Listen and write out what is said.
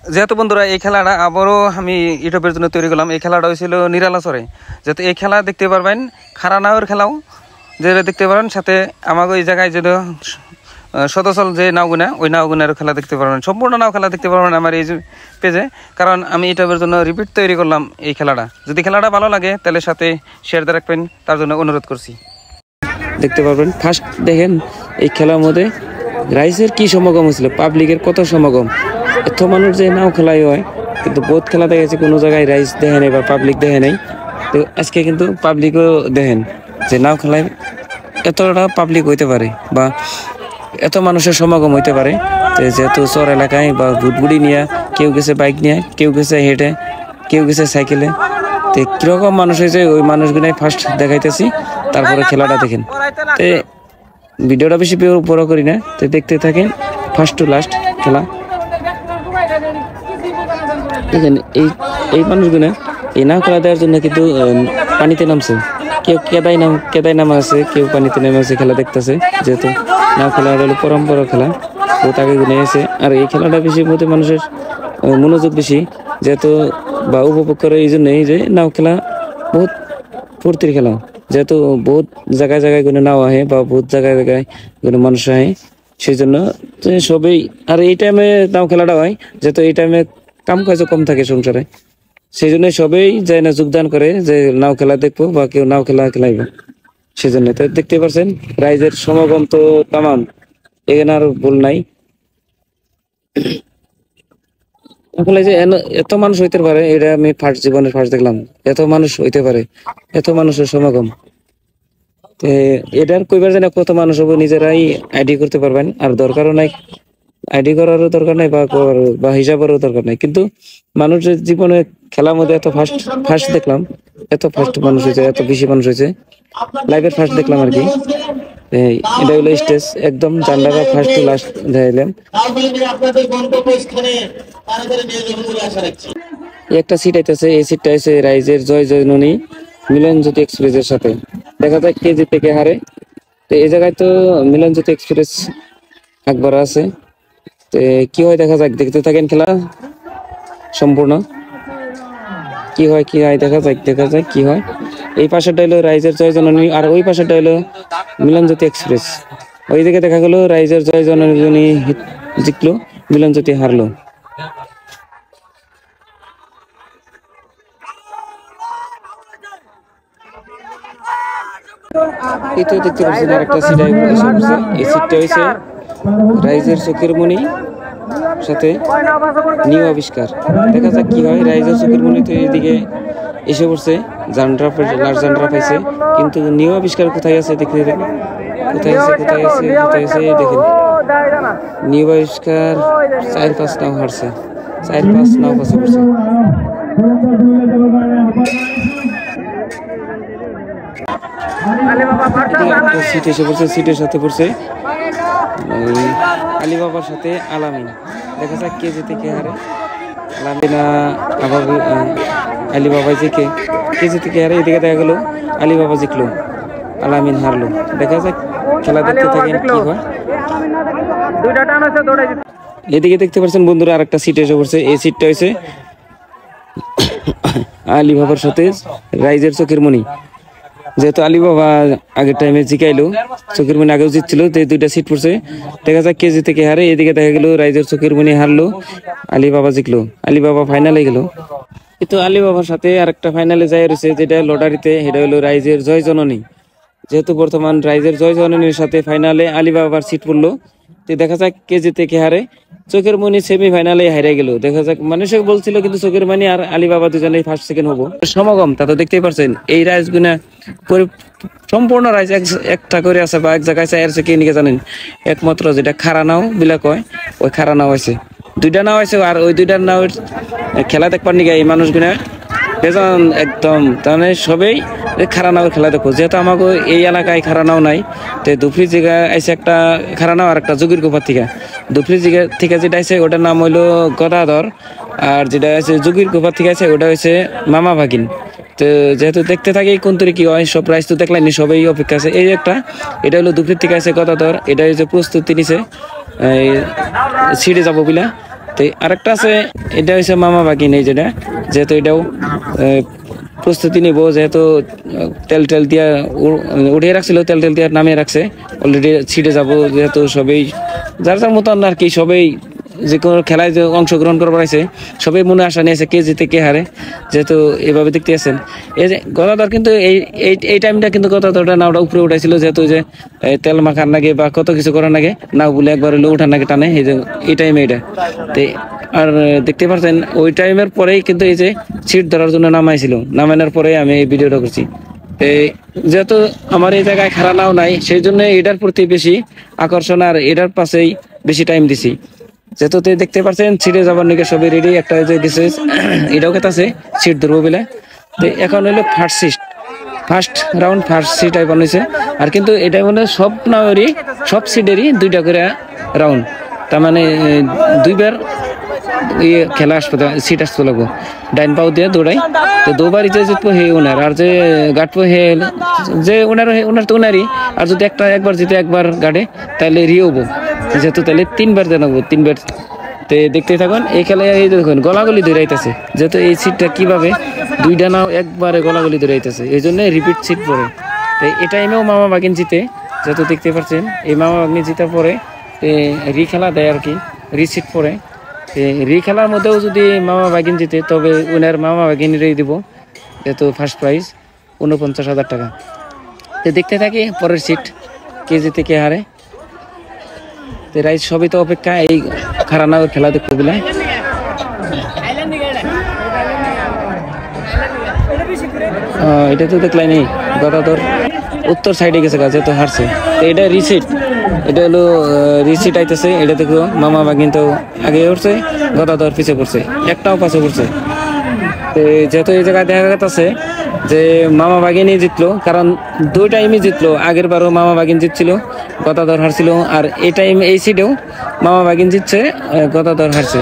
যেহেতু বন্ধুরা এই খেলাটা আবারও আমি ইউটিউবের জন্য তৈরি করলাম। এই খেলাটা হয়েছিল নিরালাচরে, যেহেতু এই খেলা দেখতে পারবেন খারা নাওয়ের খেলাও যেটা দেখতে পারেন, সাথে আমাকে এই জায়গায় যেটা সদচল যে নাওগুনা ওই নাওগুনার খেলা দেখতে পারবেন, সম্পূর্ণ নাও খেলা দেখতে পারবেন আমার এই পেজে। কারণ আমি ইউটিউবের জন্য রিপিট তৈরি করলাম এই খেলাটা। যদি খেলাটা ভালো লাগে তাহলে সাথে শেয়ার দিয়ে রাখবেন, তার জন্য অনুরোধ করছি। দেখতে পারবেন ফার্স্ট দেখেন এই খেলার মধ্যে রাইজের কি সমাগম হয়েছিল, পাবলিকের কত সমাগম, এত মানুষ যে নাও খেলাই হয়। কিন্তু বহুত খেলা দেখেছি কোনো জায়গায় রাইজ দেখে নাই বা পাবলিক দেখে নাই, তো আজকে কিন্তু পাবলিকও দেখেন যে নাও খেলায় এতটা পাবলিক হইতে পারে বা এত মানুষের সমাগম হইতে পারে। তো যেহেতু চর এলাকায় বা বুটবুড়ি নিয়ে কেউ গেছে বাইক নিয়ে, কেউ গেছে হেঁটে, কেউ গেছে সাইকেলে, তো কিরকম মানুষ হয়েছে ওই মানুষগুলাই ফার্স্ট দেখাইতেছি, তারপরে খেলাটা দেখেন। তো ভিডিওটা বেশি বড় করি না, তো দেখতে থাকেন ফার্স্ট টু লাস্ট খেলা। দেখেন এই মানুষগুলো এই নাও খেলা দেওয়ার জন্য কিন্তু পানিতে নামছে, কেউ কেদাই নামা আছে, কেউ পানিতে নেমে আছে খেলা দেখতেছে। যেহেতু নাও খেলা হলো পরম্পরা খেলা, বহুত আগে গুনে আছে। আর এই খেলাটা বেশি মধ্যে মানুষের মনোযোগ বেশি, যেহেতু বা উপভোগ করে এই জন্যই যে নাও খেলা বহুত ফুর্তির খেলা। যেহেতু বহুত জায়গায় জায়গায় কোনো নাও আহে বা বহুত জায়গায় জায়গায় কোনো মানুষ আহে, সেই জন্য সবই। আর এই টাইমে নাও খেলাটা হয় যেহেতু এই টাইমে কাম কাজ কম থাকে সংসারে, সেই জন্য সবাই যায় না যোগদান করে যে নাও খেলা দেখবো বা কেউ নাও খেলা খেলাইব। সেই জন্য তো দেখতে পাচ্ছেন রাইজের সমাগম তো তামাম, এখানে আর ভুল নাই। আসলে যে এত মানুষ হইতে পারে এটা আমি জীবনের ফার্স্ট দেখলাম, এত মানুষ হইতে পারে, এত মানুষের সমাগম। এটার কইবার জানা কত মানুষ হবো নিজেরাই আইডি করতে পারবেন, আর দরকারও নাই, আইডি করারও দরকার নাই বা হিসাবেরও দরকার নাই। কিন্তু মানুষের জীবনে খেলার মধ্যে এত ফার্স্ট দেখলাম, এত ফার্স্ট মানুষ হয়েছে, এত বেশি মানুষ হয়েছে লাইভের ফার্স্ট দেখলাম আর কি। এটা হলো স্টেজ, একদম জান্ডারা ফার্স্ট টু লাস্ট দেখাইলাম। একটা সিট আইতেছে, এই সিটটা আছে রাইজের জয় জয়ননী মিলনজ্যোতি এক্সপ্রেসের সাথে। দেখা যায় কে জিতে কে হারে। তো এই জায়গায় তো মিলনজ্যোতি এক্সপ্রেস একবার আছে, তো কি হয় দেখা যাক, দেখতে থাকেন খেলা সম্পূর্ণ। কি হয় দেখা যাক কি হয়। এই পাশেটা হলো রাইজের জয় জননী, আর ওই পাশেটা হলো মিলনজ্যোতি এক্সপ্রেস। ওইদিকে দেখা গেল রাইজের জয় জননী জিতলো, মিলনজ্যোতি হারলো। এই তো দেখতে পাচ্ছেন আর একটা সিট এসে পড়ছে। এই সিটটা হয়েছে রাইজের চোখের মণি সাথে নিউ আবিষ্কার। দেখা যাক কি হয়। রাইজের চোখের মণি তো এইদিকে এসে পড়ছে, লাস্ট জান্ড্রা পাইছে, কিন্তু নিউ আবিষ্কার কোথায় আছে দেখতে দেখেন, কোথায় আছে দেখেন। নিউ আবিষ্কার 4-5 নাও হারছে, 4-5 নাও পাশে পড়ছে। সিট এসে পড়ছে, সিটের সাথে পড়ছে আলিবাবার সাথে আলামিন। দেখা যাক কে জিতে কে হারে। আলামিনা আলিবাবা জিতে কে জিতে কে হারে। এদিকে দেখা গেল আলিবাবা জিতলো, আলামিন হারলো। দেখা যাক খেলা দেখতে থাকেন কি হয়। এদিকে দেখতে পাচ্ছেন বন্ধুরা আরেকটা সিট এসে পড়ছে। এই সিটটা হয়েছে আলিবাবার সাথে রাইজের চোখের মণি। যেহেতু আলিবাবা আগের টাইমে জিকাইলো, চোখের মণি আগেও জিতছিল, তো দুইটা সিট পড়ছে। দেখা যাক কে জিতে কে হারে। এদিকে দেখা গেল রাইজের চোখের মণি হারলো, আলিবাবা জিতলো, আলিবাবা ফাইনালে গেল। কিন্তু আলিবাবার সাথে আরেকটা ফাইনালে যাই রয়েছে, যেটা লটারিতে, সেটা হলো রাইজের জয় জননী। যেহেতু বর্তমান রাইজের জয় জননীর সাথে ফাইনালে আলিবাবার সিট পড়লো, তো দেখা যাক কে জিতে কে হারে। চোখের মণি সেমি ফাইনালে হারে গেল। দেখা যাক, মানুষে বলছিল কিন্তু চোখের মণি আর আলিবাবা দুজনেই ফার্স্ট সেকেন্ড হবো। সমাগম তা তো দেখতেই পারছেন। এই রাইজ গুনা সম্পূর্ণ রাইজ একটা করে আছে বা এক জায়গায় চাই আছে, কে নিকে জানেন, একমাত্র যেটা খারা নাও বিলা কয়, ওই খারা নাও আছে, দুইটা নাও আছে। আর ওই দুইটার নাও খেলা দেখবার নিকে এই মানুষগুলা বেজন একদম, তাহলে সবাই খারা নাওয়ের খেলা দেখো। যেহেতু আমাকে এই এলাকায় খারা নাও নাই, তো দুফরি জায়গায় আছে একটা খারা নাও আর একটা যোগীর গোপার থেকে। দুফরি জায়গা থেকে যেটা আছে ওটার নাম হইলো গদাধর, আর যেটা আছে যোগীর গোপার থেকে আছে ওটা হচ্ছে মামা ভাগিন। তো যেহেতু দেখতে থাকি কোন তরি কি হয়, সব প্রাইস তো দেখলেন, সবাই অপেক্ষা আছে। এই একটা, এটা হলো দুফরির থেকে আছে গদাধর, এটা হচ্ছে প্রস্তুতি নিছে সিঁড়ে যাবো বিলা। তো আরেকটা আছে, এটা হচ্ছে মামা বাগিন, এই যেটা যেহেতু এটাও প্রস্তুতি নিব, যেহেতু তেল টেল দিয়া উঠিয়ে রাখছিল, তেল টেল দিয়া নামিয়ে রাখছে, অলরেডি ছিটে যাব, যেহেতু সবাই যার যার মতন আর কি, সবাই যে কোনো খেলায় যে অংশগ্রহণ করবার আছে সবাই মনে আশা নিয়েছে কে জিতে কে হারে, যেহেতু এভাবে দেখতে আছেন। এই যে গদাধর কিন্তু এই টাইমটা কিন্তু গদাধরটা নাওটা উপরে উঠাইছিল, যেহেতু যে তেল মাখার নাগে বা কত কিছু করার নাগে নাও বলে একবার হলো উঠার নাগে টানে, এই টাইমে এটা। তো আর দেখতে পাচ্ছেন ওই টাইমের পরেই কিন্তু এই যে সিট ধরার জন্য নামাইছিল, নামানোর পরে আমি এই ভিডিওটা করছি। যেহেতু আমার এই জায়গায় খাড়া নাও নাই, সেই জন্য এটার প্রতি বেশি আকর্ষণ আর এটার পাশেই বেশি টাইম দিছি। যেহেতু দেখতে পাচ্ছেন সিটে যাবার নাকি সবই রেডি, একটা যে দিছে এটাও আছে সিট ধরবো বলে। তো এখন হলো ফার্স্ট রাউন্ড ফার্স্ট সিট আই বানাইছে। আর কিন্তু এটা মানে সব নাওয়েরই সব সিটেরই 2টা করে রাউন্ড, তার মানে 2বার খেলা আসবে, সিট আসতে লাগবো, ডাইন পাও দিয়ে দৌড়াই। তো 2বার যে জিতবো হে ওনার, আর যে গাটবো হে যে ওনার তো ওনারই। আর যদি একবার জিতে একবার গাড়ে তাহলে রিওবো, যেহেতু তাহলে 3বার জানাবো, 3বার। তো দেখতে থাকুন এই খেলায়। এই দেখুন গলাগলি দৌড়াইতেছে, যেহেতু এই সিটটা কিভাবে 2টা নাও একবারে গলাগলি দৌড়াইতেছে, এই জন্য রিপিট সিট পরে। তো এই টাইমেও মামা বাগিন জিতে, যেহেতু দেখতে পাচ্ছেন এই মামা বাগিন জিতার পরে রি খেলা দেয় আর কি, রিসিট পরে। রি খেলার মধ্যেও যদি মামা বাগিন জিতে তবে ওনার মামা বাগিনেরই দিব, যেহেতু ফার্স্ট প্রাইজ 49,000 টাকা। তো দেখতে থাকি পরের সিট কে জিতে কে হারে। তো রাইজ সবই তো অপেক্ষা এই খারানার খেলা দেখতে বলে। এটা তো দেখলাই নেই, গদাধর উত্তর সাইডে গেছে গাছে তো হারছে। তো এটা রিসিট, এটা হলো রিসিট আইতেছে। এটা দেখো মামা বাগিন তো আগে উঠছে, গদাধর পিছিয়ে পড়ছে, একটাও পাশে পড়ছে। তো যেহেতু এই জায়গায় দেখা যাচ্ছে যে মামা বাগিনই জিতলো, কারণ 2 টাইমই জিতলো। আগের বারও মামা বাগিন জিতছিল, গদাধর হারছিল। আর এই টাইম এই সিটেও মামা বাগিন জিতছে, গদাধর হারছে।